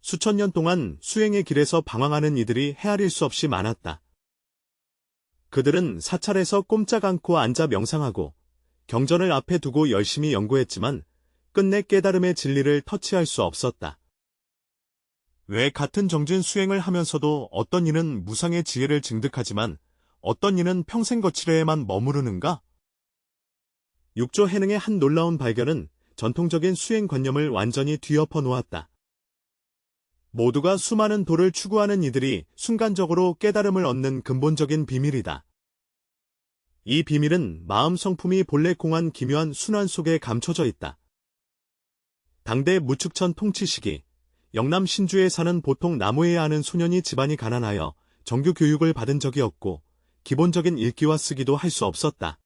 수천 년 동안 수행의 길에서 방황하는 이들이 헤아릴 수 없이 많았다. 그들은 사찰에서 꼼짝 않고 앉아 명상하고 경전을 앞에 두고 열심히 연구했지만 끝내 깨달음의 진리를 터치할 수 없었다. 왜 같은 정진 수행을 하면서도 어떤 이는 무상의 지혜를 증득하지만 어떤 이는 평생 거칠에만 머무르는가? 육조 해능의 한 놀라운 발견은 전통적인 수행관념을 완전히 뒤엎어 놓았다. 모두가 수많은 도를 추구하는 이들이 순간적으로 깨달음을 얻는 근본적인 비밀이다. 이 비밀은 마음 성품이 본래 공한 기묘한 순환 속에 감춰져 있다. 당대 무축천 통치 시기, 영남 신주에 사는 보통 나무에 아는 소년이 집안이 가난하여 정규 교육을 받은 적이 없고 기본적인 읽기와 쓰기도 할 수 없었다.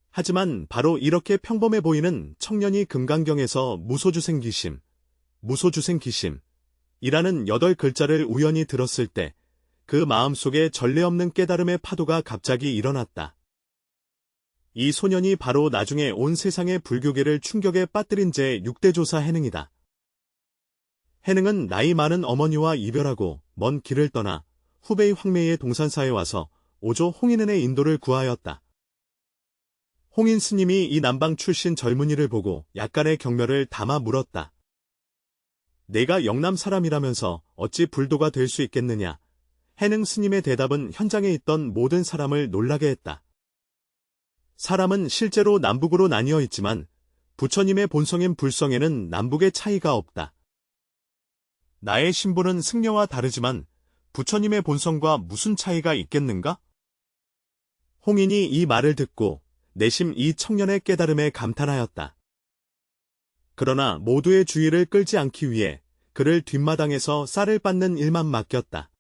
하지만 바로 이렇게 평범해 보이는 청년이 금강경에서 무소주생기심, 이라는 8글자를 우연히 들었을 때 그 마음속에 전례 없는 깨달음의 파도가 갑자기 일어났다. 이 소년이 바로 나중에 온 세상의 불교계를 충격에 빠뜨린 제6대조사 해능이다. 해능은 나이 많은 어머니와 이별하고 먼 길을 떠나 후베이 황매이의 동산사에 와서 오조 홍인은의 인도를 구하였다. 홍인 스님이 이 남방 출신 젊은이를 보고 약간의 경멸을 담아 물었다. 내가 영남 사람이라면서 어찌 불도가 될 수 있겠느냐. 해능 스님의 대답은 현장에 있던 모든 사람을 놀라게 했다. 사람은 실제로 남북으로 나뉘어 있지만 부처님의 본성인 불성에는 남북의 차이가 없다. 나의 신분은 승려와 다르지만 부처님의 본성과 무슨 차이가 있겠는가? 홍인이 이 말을 듣고 내심 이 청년의 깨달음에 감탄하였다. 그러나 모두의 주의를 끌지 않기 위해 그를 뒷마당에서 쌀을 빻는 일만 맡겼다.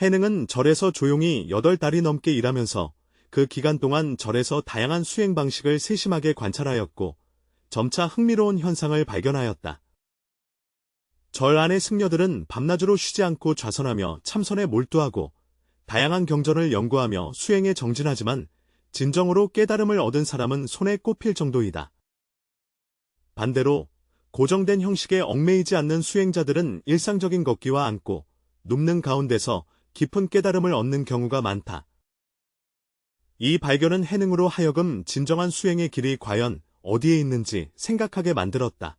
해능은 절에서 조용히 8달이 넘게 일하면서 그 기간 동안 절에서 다양한 수행 방식을 세심하게 관찰하였고 점차 흥미로운 현상을 발견하였다. 절 안의 승려들은 밤낮으로 쉬지 않고 좌선하며 참선에 몰두하고 다양한 경전을 연구하며 수행에 정진하지만 진정으로 깨달음을 얻은 사람은 손에 꼽힐 정도이다. 반대로 고정된 형식에 얽매이지 않는 수행자들은 일상적인 걷기와 앉고 눕는 가운데서 깊은 깨달음을 얻는 경우가 많다. 이 발견은 해능으로 하여금 진정한 수행의 길이 과연 어디에 있는지 생각하게 만들었다.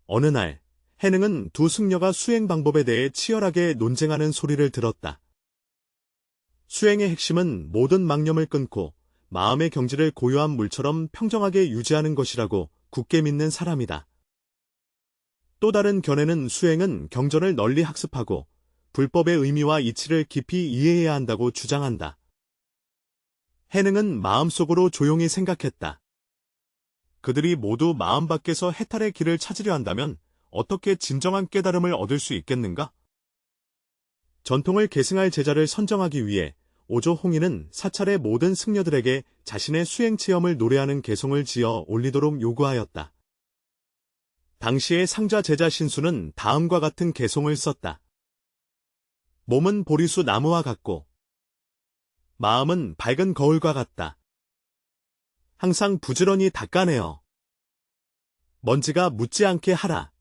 어느 날 해능은 두 승려가 수행 방법에 대해 치열하게 논쟁하는 소리를 들었다. 수행의 핵심은 모든 망념을 끊고 마음의 경지를 고요한 물처럼 평정하게 유지하는 것이라고 굳게 믿는 사람이다. 또 다른 견해는 수행은 경전을 널리 학습하고 불법의 의미와 이치를 깊이 이해해야 한다고 주장한다. 해능은 마음속으로 조용히 생각했다. 그들이 모두 마음 밖에서 해탈의 길을 찾으려 한다면 어떻게 진정한 깨달음을 얻을 수 있겠는가? 전통을 계승할 제자를 선정하기 위해 오조 홍인은 사찰의 모든 승려들에게 자신의 수행 체험을 노래하는 개송을 지어 올리도록 요구하였다. 당시의 상좌 제자 신수는 다음과 같은 개송을 썼다. 몸은 보리수 나무와 같고 마음은 밝은 거울과 같다. 항상 부지런히 닦아내어 먼지가 묻지 않게 하라.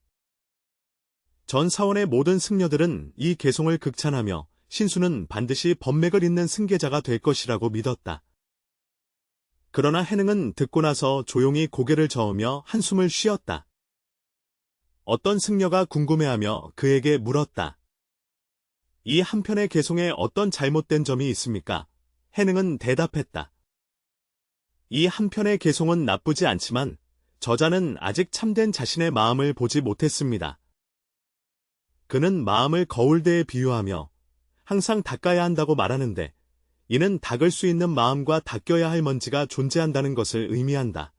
전 사원의 모든 승려들은 이 개송을 극찬하며 신수는 반드시 법맥을 잇는 승계자가 될 것이라고 믿었다. 그러나 해능은 듣고 나서 조용히 고개를 저으며 한숨을 쉬었다. 어떤 승려가 궁금해하며 그에게 물었다. 이 한편의 개송에 어떤 잘못된 점이 있습니까? 해능은 대답했다. 이 한편의 개송은 나쁘지 않지만 저자는 아직 참된 자신의 마음을 보지 못했습니다. 그는 마음을 거울대에 비유하며 항상 닦아야 한다고 말하는데 이는 닦을 수 있는 마음과 닦여야 할 먼지가 존재한다는 것을 의미한다.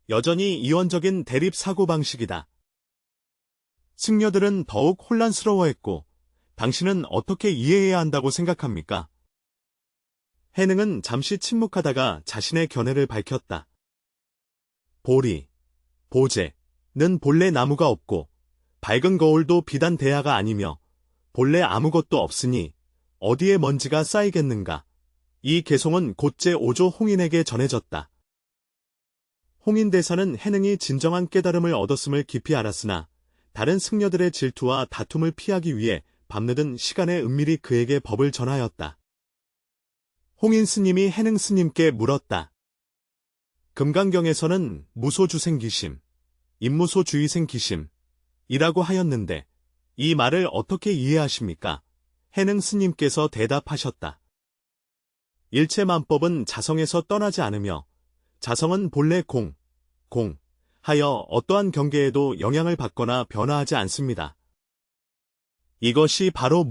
여전히 이원적인 대립 사고방식이다. 승려들은 더욱 혼란스러워했고 당신은 어떻게 이해해야 한다고 생각합니까? 해능은 잠시 침묵하다가 자신의 견해를 밝혔다. 보리, 보제는 본래 나무가 없고 밝은 거울도 비단 대야가 아니며 본래 아무것도 없으니 어디에 먼지가 쌓이겠는가. 이 개송은 곧제 오조 홍인에게 전해졌다. 홍인대사는 해능이 진정한 깨달음을 얻었음을 깊이 알았으나 다른 승려들의 질투와 다툼을 피하기 위해 밤늦은 시간에 은밀히 그에게 법을 전하였다. 홍인 스님이 해능 스님께 물었다. 금강경에서는 무소주생기심, 임무소주의생기심이라고 하였는데 이 말을 어떻게 이해하십니까? 해능 스님께서 대답하셨다. 일체만법은 자성에서 떠나지 않으며 자성은 본래 공 하여 어떠한 경계에도 영향을 받거나 변화하지 않습니다. 이것이 바로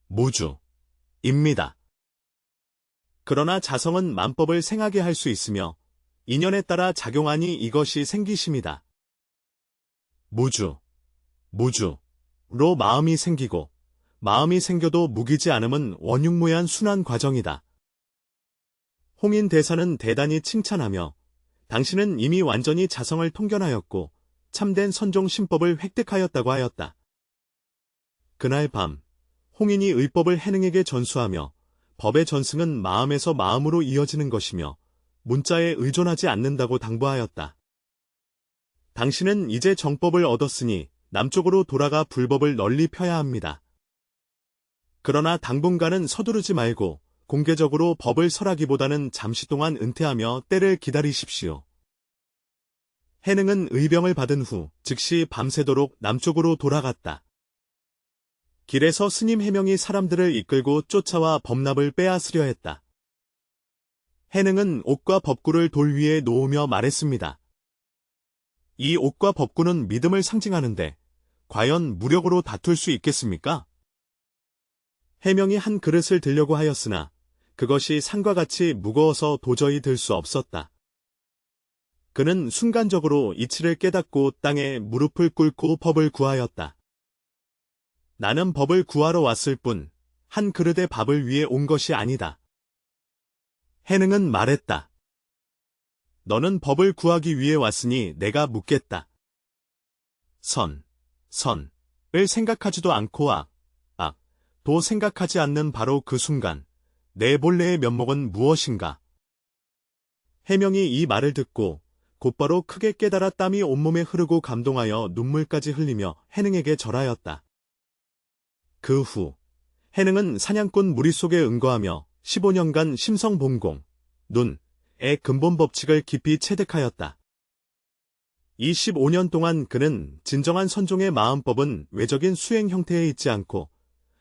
무주입니다. 그러나 자성은 만법을 생하게 할 수 있으며 인연에 따라 작용하니 이것이 생기심이다. 무주로 마음이 생기고 마음이 생겨도 무기지 않음은 원육무한 순환 과정이다. 홍인 대사는 대단히 칭찬하며 당신은 이미 완전히 자성을 통견하였고 참된 선종 신법을 획득하였다고 하였다. 그날 밤 홍인이 의법을 해능에게 전수하며 법의 전승은 마음에서 마음으로 이어지는 것이며 문자에 의존하지 않는다고 당부하였다. 당신은 이제 정법을 얻었으니 남쪽으로 돌아가 불법을 널리 펴야 합니다. 그러나 당분간은 서두르지 말고 공개적으로 법을 설하기보다는 잠시 동안 은퇴하며 때를 기다리십시오. 해능은 의병을 받은 후 즉시 밤새도록 남쪽으로 돌아갔다. 길에서 스님 해명이 사람들을 이끌고 쫓아와 법납을 빼앗으려 했다. 해능은 옥과 법구를 돌 위에 놓으며 말했습니다. 이 옥과 법구는 믿음을 상징하는데 과연 무력으로 다툴 수 있겠습니까? 해명이 한 그릇을 들려고 하였으나 그것이 산과 같이 무거워서 도저히 들 수 없었다. 그는 순간적으로 이치를 깨닫고 땅에 무릎을 꿇고 법을 구하였다. 나는 법을 구하러 왔을 뿐 한 그릇의 밥을 위해 온 것이 아니다. 해능은 말했다. 너는 법을 구하기 위해 왔으니 내가 묻겠다. 선을 생각하지도 않고 도 생각하지 않는 바로 그 순간 내 본래의 면목은 무엇인가? 해명이 이 말을 듣고 곧바로 크게 깨달아 땀이 온몸에 흐르고 감동하여 눈물까지 흘리며 해능에게 절하였다. 그 후 해능은 사냥꾼 무리 속에 응거하며 15년간 심성봉공, 눈의 근본 법칙을 깊이 체득하였다. 이 15년 동안 그는 진정한 선종의 마음법은 외적인 수행 형태에 있지 않고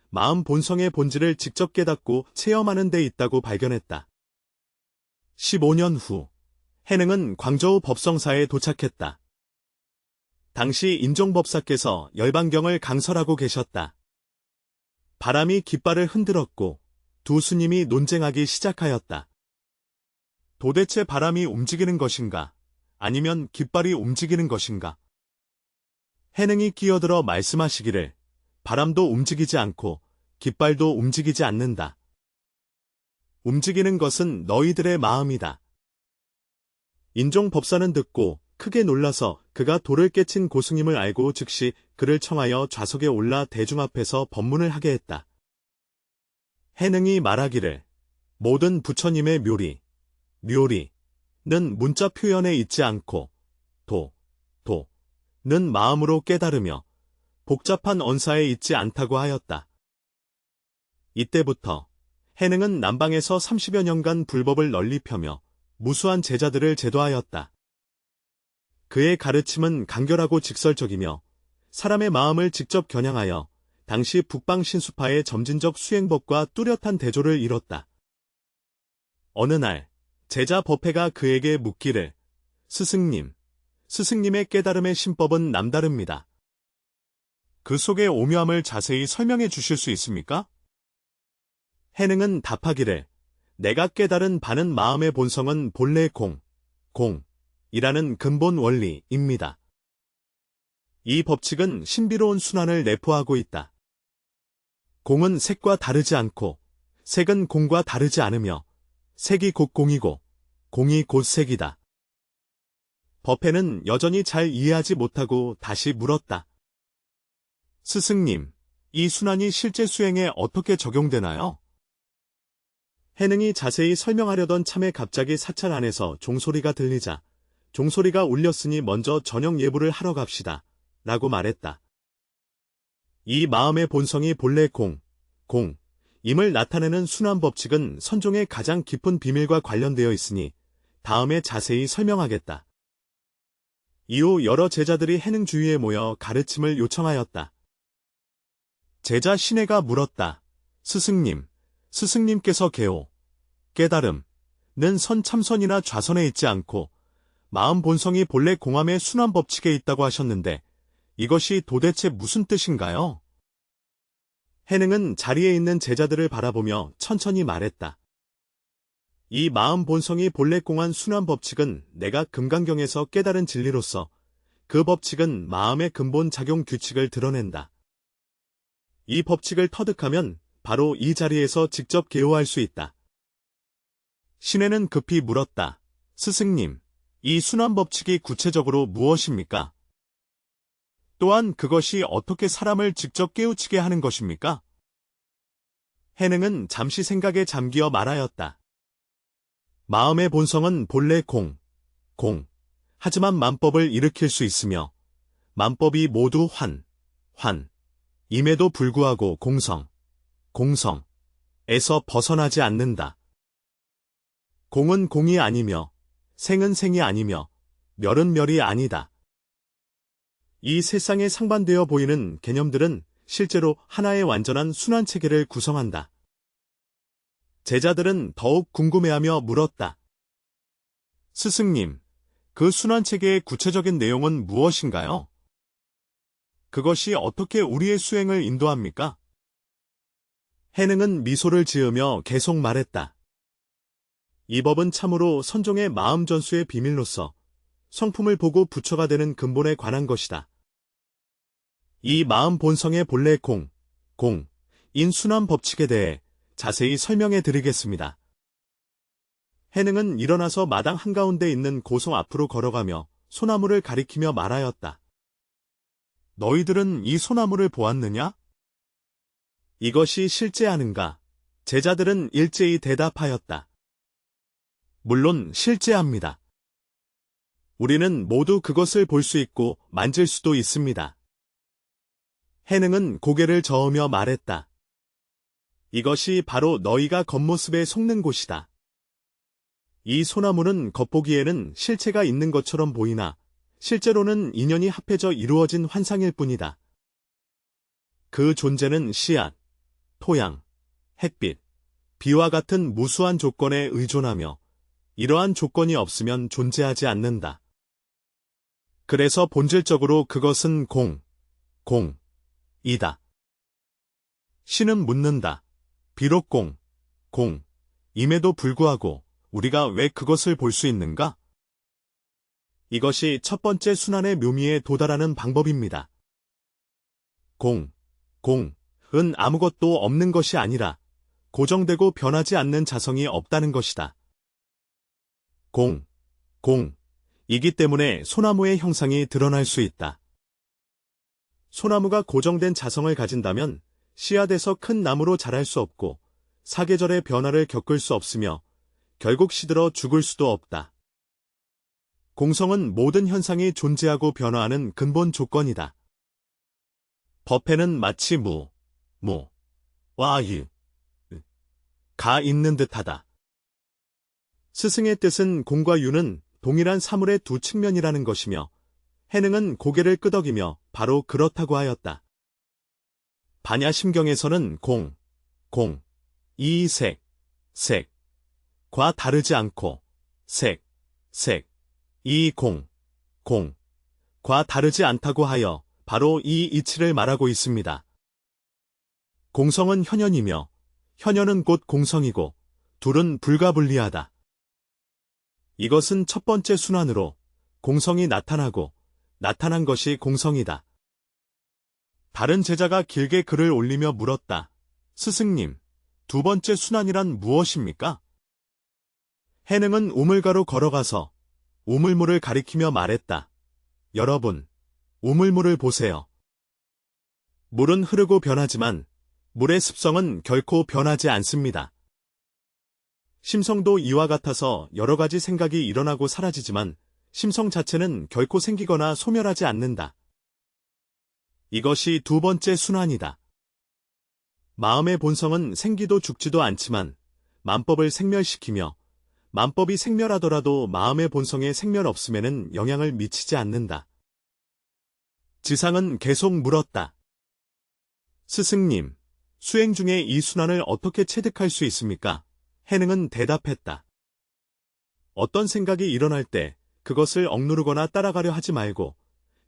마음 본성의 본질을 직접 깨닫고 체험하는 데 있다고 발견했다. 15년 후 해능은 광저우 법성사에 도착했다. 당시 인종법사께서 열반경을 강설하고 계셨다. 바람이 깃발을 흔들었고 두 스님이 논쟁하기 시작하였다. 도대체 바람이 움직이는 것인가? 아니면 깃발이 움직이는 것인가? 해능이 끼어들어 말씀하시기를 바람도 움직이지 않고 깃발도 움직이지 않는다. 움직이는 것은 너희들의 마음이다. 인종법사는 듣고 크게 놀라서 그가 돌을 깨친 고승임을 알고 즉시 그를 청하여 좌석에 올라 대중 앞에서 법문을 하게 했다. 해능이 말하기를 모든 부처님의 묘리는 문자 표현에 있지 않고 도는 마음으로 깨달으며 복잡한 언사에 있지 않다고 하였다. 이때부터 해능은 남방에서 30여 년간 불법을 널리 펴며 무수한 제자들을 제도하였다. 그의 가르침은 간결하고 직설적이며 사람의 마음을 직접 겨냥하여 당시 북방 신수파의 점진적 수행법과 뚜렷한 대조를 이뤘다. 어느 날 제자 법회가 그에게 묻기를 스승님의 깨달음의 신법은 남다릅니다. 그 속의 오묘함을 자세히 설명해 주실 수 있습니까? 해능은 답하기를 내가 깨달은 바는 마음의 본성은 본래 공이라는 근본 원리입니다. 이 법칙은 신비로운 순환을 내포하고 있다. 공은 색과 다르지 않고 색은 공과 다르지 않으며 색이 곧 공이고 공이 곧 색이다. 법회는 여전히 잘 이해하지 못하고 다시 물었다. 스승님, 이 순환이 실제 수행에 어떻게 적용되나요? 해능이 자세히 설명하려던 참에 갑자기 사찰 안에서 종소리가 들리자 종소리가 울렸으니 먼저 저녁 예불을 하러 갑시다. 라고 말했다. 이 마음의 본성이 본래 임을 나타내는 순환 법칙은 선종의 가장 깊은 비밀과 관련되어 있으니 다음에 자세히 설명하겠다. 이후 여러 제자들이 해능 주위에 모여 가르침을 요청하였다. 제자 신혜가 물었다. 스승님, 스승님께서 깨달음는 선참선이나 좌선에 있지 않고 마음 본성이 본래 공함의 순환 법칙에 있다고 하셨는데 이것이 도대체 무슨 뜻인가요? 해능은 자리에 있는 제자들을 바라보며 천천히 말했다. 이 마음 본성이 본래 공한 순환 법칙은 내가 금강경에서 깨달은 진리로서 그 법칙은 마음의 근본 작용 규칙을 드러낸다. 이 법칙을 터득하면 바로 이 자리에서 직접 개호할 수 있다. 신혜는 급히 물었다. 스승님, 이 순환 법칙이 구체적으로 무엇입니까? 또한 그것이 어떻게 사람을 직접 깨우치게 하는 것입니까? 해능은 잠시 생각에 잠기어 말하였다. 마음의 본성은 본래 하지만 만법을 일으킬 수 있으며 만법이 모두 임에도 불구하고 공성에서 벗어나지 않는다. 공은 공이 아니며 생은 생이 아니며 멸은 멸이 아니다. 이 세상에 상반되어 보이는 개념들은 실제로 하나의 완전한 순환체계를 구성한다. 제자들은 더욱 궁금해하며 물었다. 스승님, 그 순환체계의 구체적인 내용은 무엇인가요? 그것이 어떻게 우리의 수행을 인도합니까? 해능은 미소를 지으며 계속 말했다. 이 법은 참으로 선종의 마음 전수의 비밀로서 성품을 보고 부처가 되는 근본에 관한 것이다. 이 마음 본성의 본래 인 순환 법칙에 대해 자세히 설명해 드리겠습니다. 해능은 일어나서 마당 한가운데 있는 고송 앞으로 걸어가며 소나무를 가리키며 말하였다. 너희들은 이 소나무를 보았느냐? 이것이 실제하는가? 제자들은 일제히 대답하였다. 물론 실제합니다. 우리는 모두 그것을 볼 수 있고 만질 수도 있습니다. 해능은 고개를 저으며 말했다. 이것이 바로 너희가 겉모습에 속는 곳이다. 이 소나무는 겉보기에는 실체가 있는 것처럼 보이나 실제로는 인연이 합해져 이루어진 환상일 뿐이다. 그 존재는 씨앗, 토양, 햇빛, 비와 같은 무수한 조건에 의존하며 이러한 조건이 없으면 존재하지 않는다. 그래서 본질적으로 그것은 이다. 신은 묻는다. 비록 임에도 불구하고 우리가 왜 그것을 볼 수 있는가? 이것이 첫 번째 순환의 묘미에 도달하는 방법입니다. 은 아무것도 없는 것이 아니라 고정되고 변하지 않는 자성이 없다는 것이다. 이기 때문에 소나무의 형상이 드러날 수 있다. 소나무가 고정된 자성을 가진다면 씨앗에서 큰 나무로 자랄 수 없고 사계절의 변화를 겪을 수 없으며 결국 시들어 죽을 수도 없다. 공성은 모든 현상이 존재하고 변화하는 근본 조건이다. 법회는 마치 가 있는 듯하다. 스승의 뜻은 공과 유는 동일한 사물의 두 측면이라는 것이며 해능은 고개를 끄덕이며 바로 그렇다고 하였다. 반야심경에서는 이 색과 다르지 않고 이 과 다르지 않다고 하여 바로 이 이치를 말하고 있습니다. 공성은 현현이며 현현은 곧 공성이고 둘은 불가분리하다. 이것은 첫 번째 순환으로 공성이 나타나고 나타난 것이 공성이다. 다른 제자가 길게 글을 올리며 물었다. 스승님, 두 번째 순환이란 무엇입니까? 해능은 우물가로 걸어가서 우물물을 가리키며 말했다. 여러분, 우물물을 보세요. 물은 흐르고 변하지만 물의 습성은 결코 변하지 않습니다. 심성도 이와 같아서 여러 가지 생각이 일어나고 사라지지만 심성 자체는 결코 생기거나 소멸하지 않는다. 이것이 두 번째 순환이다. 마음의 본성은 생기도 죽지도 않지만 만법을 생멸시키며 만법이 생멸하더라도 마음의 본성에 생멸 없음에는 영향을 미치지 않는다. 지상은 계속 물었다. 스승님, 수행 중에 이 순환을 어떻게 체득할 수 있습니까? 해능은 대답했다. 어떤 생각이 일어날 때 그것을 억누르거나 따라가려 하지 말고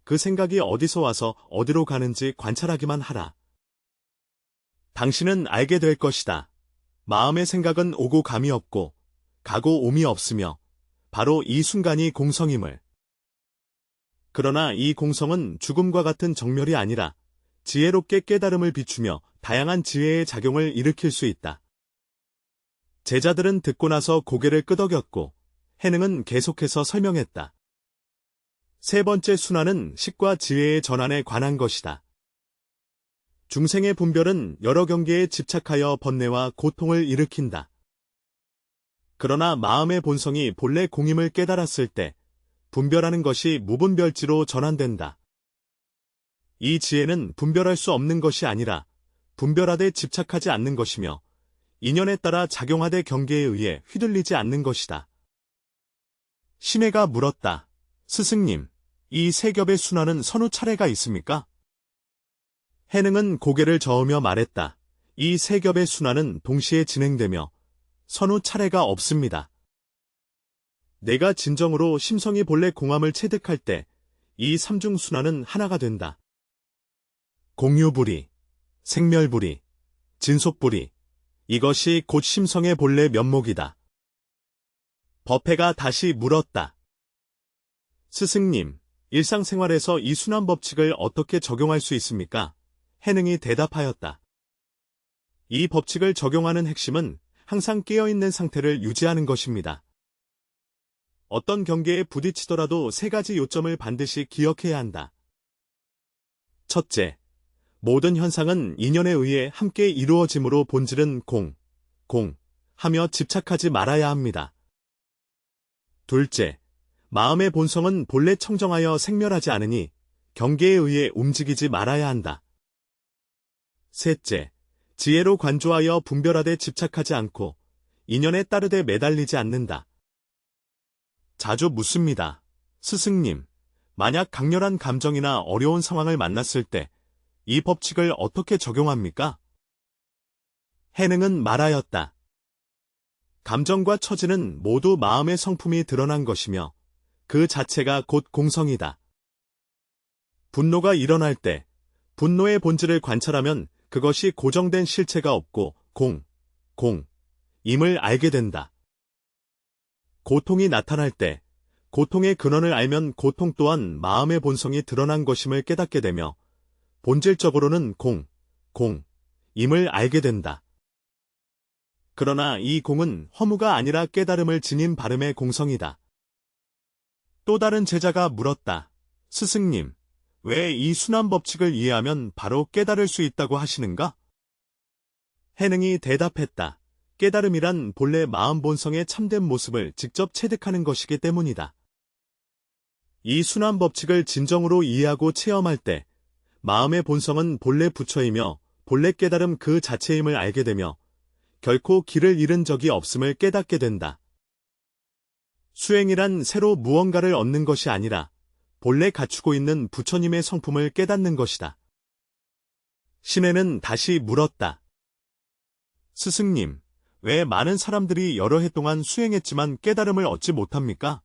그 생각이 어디서 와서 어디로 가는지 관찰하기만 하라. 당신은 알게 될 것이다. 마음의 생각은 오고 감이 없고 가고 옴이 없으며 바로 이 순간이 공성임을. 그러나 이 공성은 죽음과 같은 정멸이 아니라 지혜롭게 깨달음을 비추며 다양한 지혜의 작용을 일으킬 수 있다. 제자들은 듣고 나서 고개를 끄덕였고 해능은 계속해서 설명했다. 세 번째 순환은 식과 지혜의 전환에 관한 것이다. 중생의 분별은 여러 경계에 집착하여 번뇌와 고통을 일으킨다. 그러나 마음의 본성이 본래 공임을 깨달았을 때 분별하는 것이 무분별지로 전환된다. 이 지혜는 분별할 수 없는 것이 아니라 분별하되 집착하지 않는 것이며 인연에 따라 작용하되 경계에 의해 휘둘리지 않는 것이다. 심해가 물었다. 스승님, 이 세 겹의 순환은 선후 차례가 있습니까? 해능은 고개를 저으며 말했다. 이 세 겹의 순환은 동시에 진행되며 선후 차례가 없습니다. 내가 진정으로 심성이 본래 공함을 체득할 때 이 삼중 순환은 하나가 된다. 공유불이, 생멸불이, 진속불이, 이것이 곧 심성의 본래 면목이다. 법회가 다시 물었다. 스승님, 일상생활에서 이 순환 법칙을 어떻게 적용할 수 있습니까? 해능이 대답하였다. 이 법칙을 적용하는 핵심은 항상 깨어있는 상태를 유지하는 것입니다. 어떤 경계에 부딪히더라도 세 가지 요점을 반드시 기억해야 한다. 첫째, 모든 현상은 인연에 의해 함께 이루어지므로 본질은 공 하며 집착하지 말아야 합니다. 둘째, 마음의 본성은 본래 청정하여 생멸하지 않으니 경계에 의해 움직이지 말아야 한다. 셋째, 지혜로 관조하여 분별하되 집착하지 않고 인연에 따르되 매달리지 않는다. 자주 묻습니다. 스승님, 만약 강렬한 감정이나 어려운 상황을 만났을 때 이 법칙을 어떻게 적용합니까? 해능은 말하였다. 감정과 처지는 모두 마음의 성품이 드러난 것이며 그 자체가 곧 공성이다. 분노가 일어날 때 분노의 본질을 관찰하면 그것이 고정된 실체가 없고 임을 알게 된다. 고통이 나타날 때 고통의 근원을 알면 고통 또한 마음의 본성이 드러난 것임을 깨닫게 되며 본질적으로는 임을 알게 된다. 그러나 이 공은 허무가 아니라 깨달음을 지닌 발음의 공성이다. 또 다른 제자가 물었다. 스승님, 왜 이 순환 법칙을 이해하면 바로 깨달을 수 있다고 하시는가? 해능이 대답했다. 깨달음이란 본래 마음 본성의 참된 모습을 직접 체득하는 것이기 때문이다. 이 순환 법칙을 진정으로 이해하고 체험할 때 마음의 본성은 본래 부처이며 본래 깨달음 그 자체임을 알게 되며 결코 길을 잃은 적이 없음을 깨닫게 된다. 수행이란 새로 무언가를 얻는 것이 아니라 본래 갖추고 있는 부처님의 성품을 깨닫는 것이다. 신혜는 다시 물었다. 스승님, 왜 많은 사람들이 여러 해 동안 수행했지만 깨달음을 얻지 못합니까?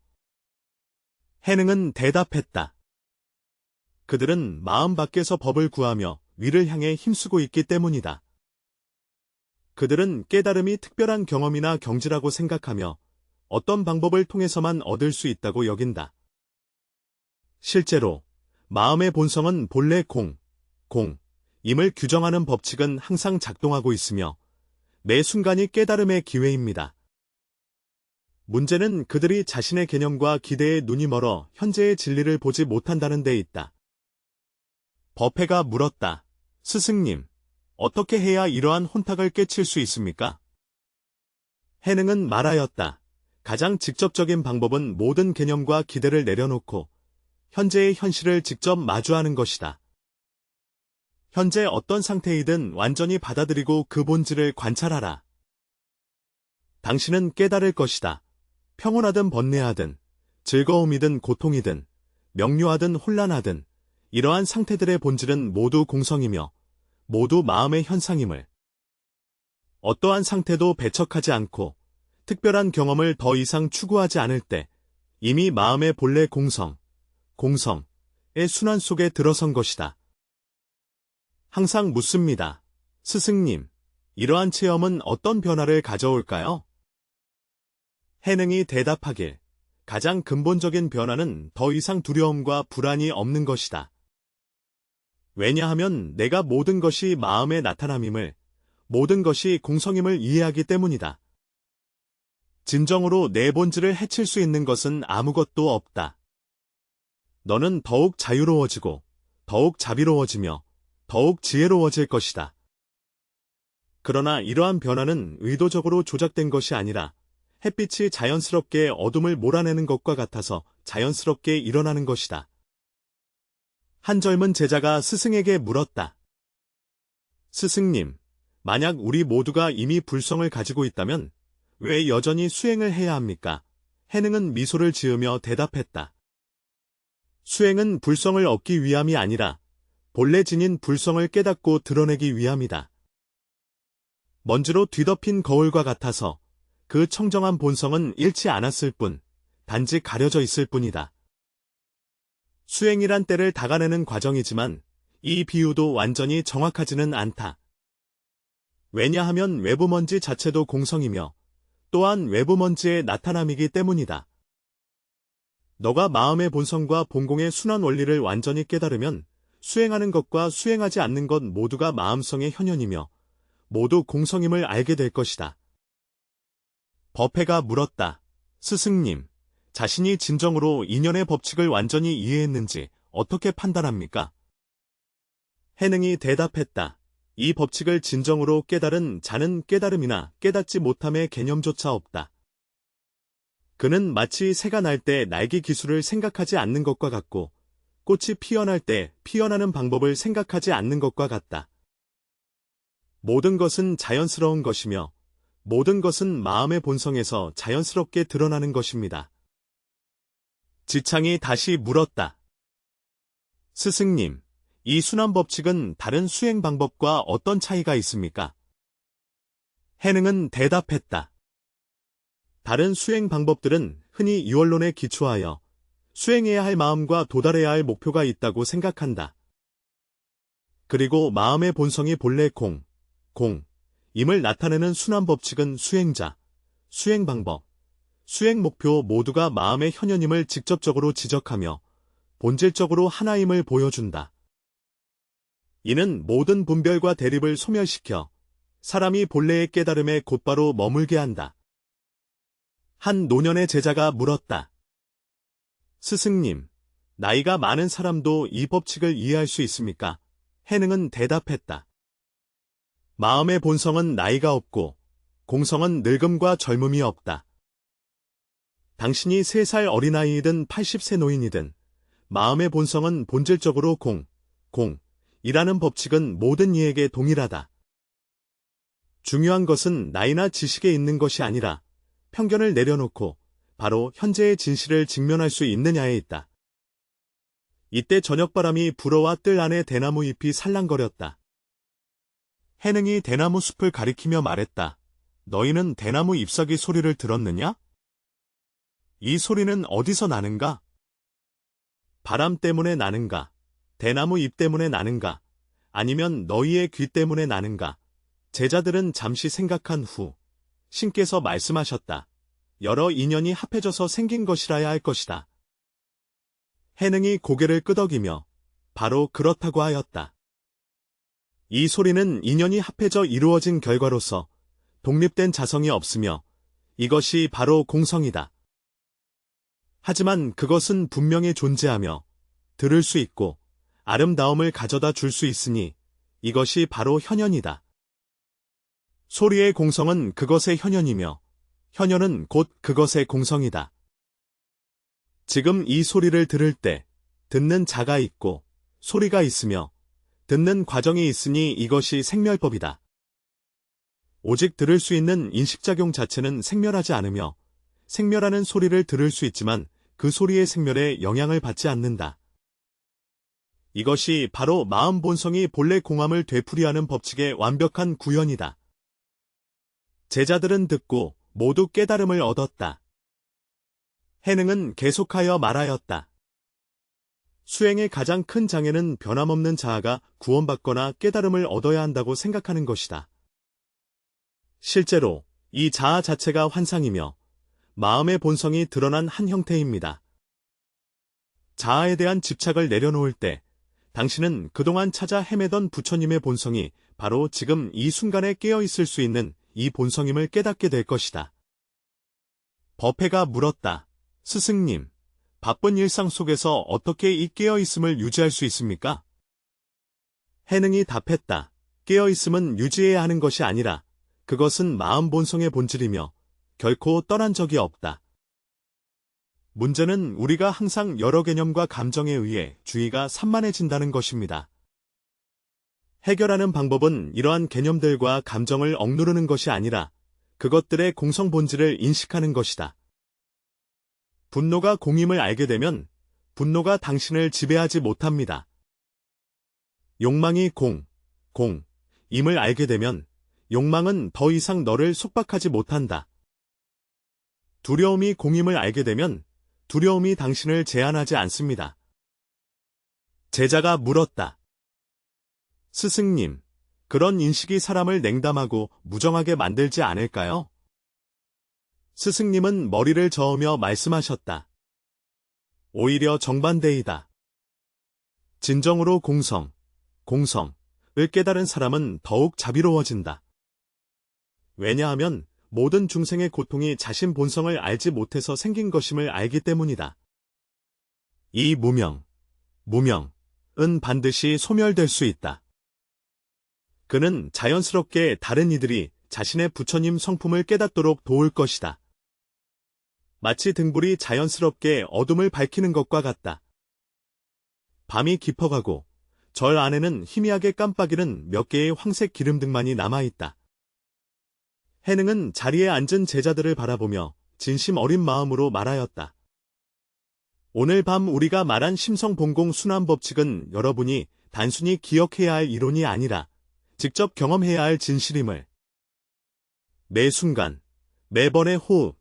해능은 대답했다. 그들은 마음 밖에서 법을 구하며 위를 향해 힘쓰고 있기 때문이다. 그들은 깨달음이 특별한 경험이나 경지라고 생각하며 어떤 방법을 통해서만 얻을 수 있다고 여긴다. 실제로 마음의 본성은 본래 임을 규정하는 법칙은 항상 작동하고 있으며 매 순간이 깨달음의 기회입니다. 문제는 그들이 자신의 개념과 기대에 눈이 멀어 현재의 진리를 보지 못한다는 데 있다. 법회가 물었다. 스승님, 어떻게 해야 이러한 혼탁을 깨칠 수 있습니까? 해능은 말하였다. 가장 직접적인 방법은 모든 개념과 기대를 내려놓고 현재의 현실을 직접 마주하는 것이다. 현재 어떤 상태이든 완전히 받아들이고 그 본질을 관찰하라. 당신은 깨달을 것이다. 평온하든 번뇌하든, 즐거움이든 고통이든, 명료하든 혼란하든, 이러한 상태들의 본질은 모두 공성이며 모두 마음의 현상임을. 어떠한 상태도 배척하지 않고 특별한 경험을 더 이상 추구하지 않을 때 이미 마음의 본래 공성의 순환 속에 들어선 것이다. 항상 묻습니다. 스승님, 이러한 체험은 어떤 변화를 가져올까요? 해능이 대답하길, 가장 근본적인 변화는 더 이상 두려움과 불안이 없는 것이다. 왜냐하면 내가 모든 것이 마음의 나타남임을, 모든 것이 공성임을 이해하기 때문이다. 진정으로 내 본질을 해칠 수 있는 것은 아무것도 없다. 너는 더욱 자유로워지고, 더욱 자비로워지며, 더욱 지혜로워질 것이다. 그러나 이러한 변화는 의도적으로 조작된 것이 아니라 햇빛이 자연스럽게 어둠을 몰아내는 것과 같아서 자연스럽게 일어나는 것이다. 한 젊은 제자가 스승에게 물었다. 스승님, 만약 우리 모두가 이미 불성을 가지고 있다면 왜 여전히 수행을 해야 합니까? 해능은 미소를 지으며 대답했다. 수행은 불성을 얻기 위함이 아니라 본래 지닌 불성을 깨닫고 드러내기 위함이다. 먼지로 뒤덮인 거울과 같아서 그 청정한 본성은 잃지 않았을 뿐, 단지 가려져 있을 뿐이다. 수행이란 때를 닦아내는 과정이지만 이 비유도 완전히 정확하지는 않다. 왜냐하면 외부 먼지 자체도 공성이며 또한 외부 먼지의 나타남이기 때문이다. 너가 마음의 본성과 본공의 순환 원리를 완전히 깨달으면 수행하는 것과 수행하지 않는 것 모두가 마음성의 현현이며 모두 공성임을 알게 될 것이다. 버페가 물었다. 스승님, 자신이 진정으로 인연의 법칙을 완전히 이해했는지 어떻게 판단합니까? 해능이 대답했다. 이 법칙을 진정으로 깨달은 자는 깨달음이나 깨닫지 못함의 개념조차 없다. 그는 마치 새가 날 때 날개 기술을 생각하지 않는 것과 같고 꽃이 피어날 때 피어나는 방법을 생각하지 않는 것과 같다. 모든 것은 자연스러운 것이며 모든 것은 마음의 본성에서 자연스럽게 드러나는 것입니다. 지창이 다시 물었다. 스승님, 이 순환 법칙은 다른 수행 방법과 어떤 차이가 있습니까? 해능은 대답했다. 다른 수행 방법들은 흔히 이원론에 기초하여 수행해야 할 마음과 도달해야 할 목표가 있다고 생각한다. 그리고 마음의 본성이 본래 임을 나타내는 순환 법칙은 수행자, 수행 방법, 수행 목표 모두가 마음의 현현임을 직접적으로 지적하며 본질적으로 하나임을 보여준다. 이는 모든 분별과 대립을 소멸시켜 사람이 본래의 깨달음에 곧바로 머물게 한다. 한 노년의 제자가 물었다. 스승님, 나이가 많은 사람도 이 법칙을 이해할 수 있습니까? 해능은 대답했다. 마음의 본성은 나이가 없고 공성은 늙음과 젊음이 없다. 당신이 3살 어린아이이든 80세 노인이든 마음의 본성은 본질적으로 이라는 법칙은 모든 이에게 동일하다. 중요한 것은 나이나 지식에 있는 것이 아니라 편견을 내려놓고 바로 현재의 진실을 직면할 수 있느냐에 있다. 이때 저녁바람이 불어와 뜰 안에 대나무 잎이 살랑거렸다. 해능이 대나무 숲을 가리키며 말했다. 너희는 대나무 잎사귀 소리를 들었느냐? 이 소리는 어디서 나는가? 바람 때문에 나는가? 대나무 잎 때문에 나는가? 아니면 너희의 귀 때문에 나는가? 제자들은 잠시 생각한 후 신께서 말씀하셨다. 여러 인연이 합해져서 생긴 것이라야 할 것이다. 해능이 고개를 끄덕이며 바로 그렇다고 하였다. 이 소리는 인연이 합해져 이루어진 결과로서 독립된 자성이 없으며 이것이 바로 공성이다. 하지만 그것은 분명히 존재하며 들을 수 있고 아름다움을 가져다 줄 수 있으니 이것이 바로 현현이다. 소리의 공성은 그것의 현현이며 현현은 곧 그것의 공성이다. 지금 이 소리를 들을 때 듣는 자가 있고 소리가 있으며 듣는 과정이 있으니 이것이 생멸법이다. 오직 들을 수 있는 인식작용 자체는 생멸하지 않으며 생멸하는 소리를 들을 수 있지만 그 소리의 생멸에 영향을 받지 않는다. 이것이 바로 마음 본성이 본래 공함을 되풀이하는 법칙의 완벽한 구현이다. 제자들은 듣고 모두 깨달음을 얻었다. 해능은 계속하여 말하였다. 수행의 가장 큰 장애는 변함없는 자아가 구원받거나 깨달음을 얻어야 한다고 생각하는 것이다. 실제로 이 자아 자체가 환상이며 마음의 본성이 드러난 한 형태입니다. 자아에 대한 집착을 내려놓을 때 당신은 그동안 찾아 헤매던 부처님의 본성이 바로 지금 이 순간에 깨어있을 수 있는 이 본성임을 깨닫게 될 것이다. 법회가 물었다. 스승님, 바쁜 일상 속에서 어떻게 이 깨어있음을 유지할 수 있습니까? 해능이 답했다. 깨어있음은 유지해야 하는 것이 아니라 그것은 마음 본성의 본질이며 결코 떠난 적이 없다. 문제는 우리가 항상 여러 개념과 감정에 의해 주의가 산만해진다는 것입니다. 해결하는 방법은 이러한 개념들과 감정을 억누르는 것이 아니라 그것들의 공성 본질을 인식하는 것이다. 분노가 공임을 알게 되면 분노가 당신을 지배하지 못합니다. 욕망이 임을 알게 되면 욕망은 더 이상 너를 속박하지 못한다. 두려움이 공임을 알게 되면 두려움이 당신을 제한하지 않습니다. 제자가 물었다. 스승님, 그런 인식이 사람을 냉담하고 무정하게 만들지 않을까요? 스승님은 머리를 저으며 말씀하셨다. 오히려 정반대이다. 진정으로 공성을 깨달은 사람은 더욱 자비로워진다. 왜냐하면 모든 중생의 고통이 자신 본성을 알지 못해서 생긴 것임을 알기 때문이다. 이 무명은 반드시 소멸될 수 있다. 그는 자연스럽게 다른 이들이 자신의 부처님 성품을 깨닫도록 도울 것이다. 마치 등불이 자연스럽게 어둠을 밝히는 것과 같다. 밤이 깊어가고 절 안에는 희미하게 깜빡이는 몇 개의 황색 기름등만이 남아있다. 해능은 자리에 앉은 제자들을 바라보며 진심 어린 마음으로 말하였다. 오늘 밤 우리가 말한 심성본공 순환법칙은 여러분이 단순히 기억해야 할 이론이 아니라 직접 경험해야 할 진실임을 매 순간, 매번의 호흡,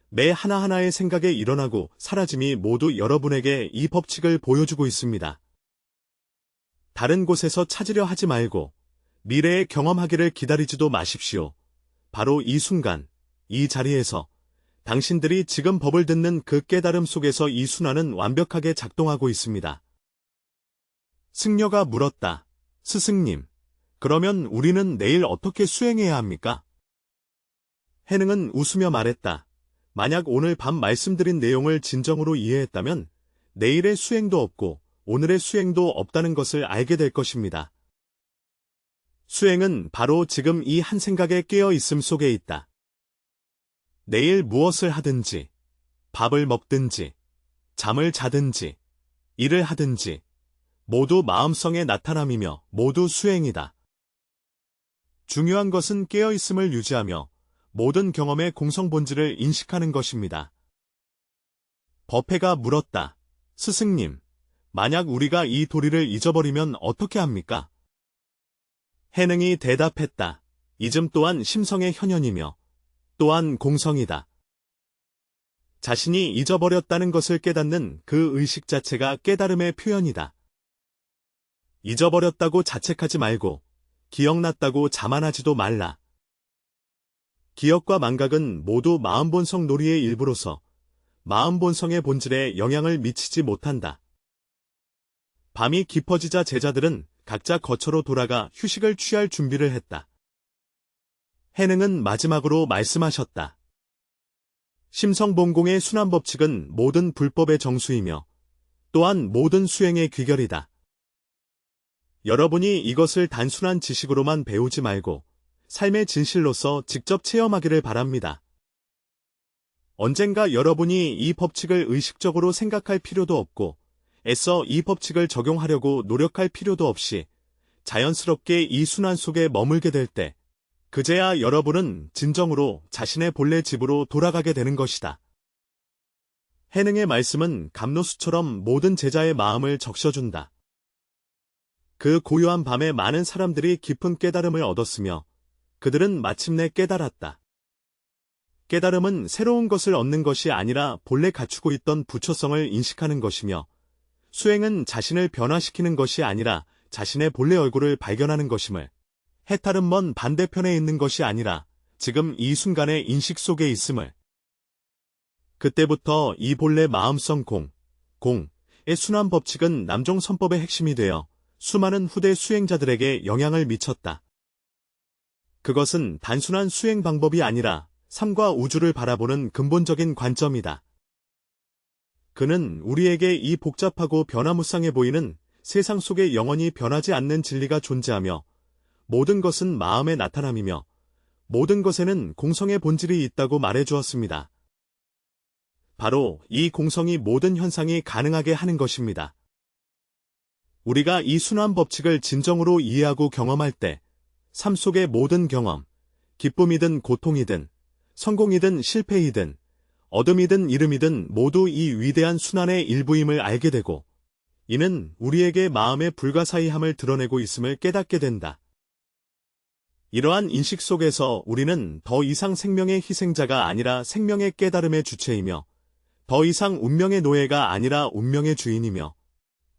매 하나하나의 생각에 일어나고 사라짐이 모두 여러분에게 이 법칙을 보여주고 있습니다. 다른 곳에서 찾으려 하지 말고 미래의 경험하기를 기다리지도 마십시오. 바로 이 순간, 이 자리에서 당신들이 지금 법을 듣는 그 깨달음 속에서 이 순환은 완벽하게 작동하고 있습니다. 승려가 물었다. 스승님, 그러면 우리는 내일 어떻게 수행해야 합니까? 해능은 웃으며 말했다. 만약 오늘 밤 말씀드린 내용을 진정으로 이해했다면 내일의 수행도 없고 오늘의 수행도 없다는 것을 알게 될 것입니다. 수행은 바로 지금 이 한 생각에 깨어 있음 속에 있다. 내일 무엇을 하든지, 밥을 먹든지, 잠을 자든지, 일을 하든지, 모두 마음성의 나타남이며 모두 수행이다. 중요한 것은 깨어 있음을 유지하며 모든 경험의 공성 본질을 인식하는 것입니다. 법회가 물었다. 스승님, 만약 우리가 이 도리를 잊어버리면 어떻게 합니까? 해능이 대답했다. 잊음 또한 심성의 현현이며 또한 공성이다. 자신이 잊어버렸다는 것을 깨닫는 그 의식 자체가 깨달음의 표현이다. 잊어버렸다고 자책하지 말고 기억났다고 자만하지도 말라. 기억과 망각은 모두 마음본성 놀이의 일부로서 마음본성의 본질에 영향을 미치지 못한다. 밤이 깊어지자 제자들은 각자 거처로 돌아가 휴식을 취할 준비를 했다. 해능은 마지막으로 말씀하셨다. 심성본공의 순환법칙은 모든 불법의 정수이며 또한 모든 수행의 귀결이다. 여러분이 이것을 단순한 지식으로만 배우지 말고 삶의 진실로서 직접 체험하기를 바랍니다. 언젠가 여러분이 이 법칙을 의식적으로 생각할 필요도 없고, 애써 이 법칙을 적용하려고 노력할 필요도 없이 자연스럽게 이 순환 속에 머물게 될 때, 그제야 여러분은 진정으로 자신의 본래 집으로 돌아가게 되는 것이다. 해능의 말씀은 감로수처럼 모든 제자의 마음을 적셔준다. 그 고요한 밤에 많은 사람들이 깊은 깨달음을 얻었으며 그들은 마침내 깨달았다. 깨달음은 새로운 것을 얻는 것이 아니라 본래 갖추고 있던 부처성을 인식하는 것이며, 수행은 자신을 변화시키는 것이 아니라 자신의 본래 얼굴을 발견하는 것임을, 해탈은 먼 반대편에 있는 것이 아니라 지금 이 순간의 인식 속에 있음을. 그때부터 이 본래 마음성 공의 순환 법칙은 남종 선법의 핵심이 되어 수많은 후대 수행자들에게 영향을 미쳤다. 그것은 단순한 수행 방법이 아니라 삶과 우주를 바라보는 근본적인 관점이다. 그는 우리에게 이 복잡하고 변화무쌍해 보이는 세상 속에 영원히 변하지 않는 진리가 존재하며, 모든 것은 마음의 나타남이며 모든 것에는 공성의 본질이 있다고 말해주었습니다. 바로 이 공성이 모든 현상이 가능하게 하는 것입니다. 우리가 이 순환 법칙을 진정으로 이해하고 경험할 때, 삶 속의 모든 경험, 기쁨이든 고통이든 성공이든 실패이든 어둠이든 이름이든 모두 이 위대한 순환의 일부임을 알게 되고, 이는 우리에게 마음의 불가사의함을 드러내고 있음을 깨닫게 된다. 이러한 인식 속에서 우리는 더 이상 생명의 희생자가 아니라 생명의 깨달음의 주체이며, 더 이상 운명의 노예가 아니라 운명의 주인이며,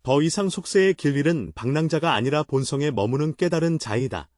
더 이상 속세의 길 잃은 방랑자가 아니라 본성에 머무는 깨달은 자이다.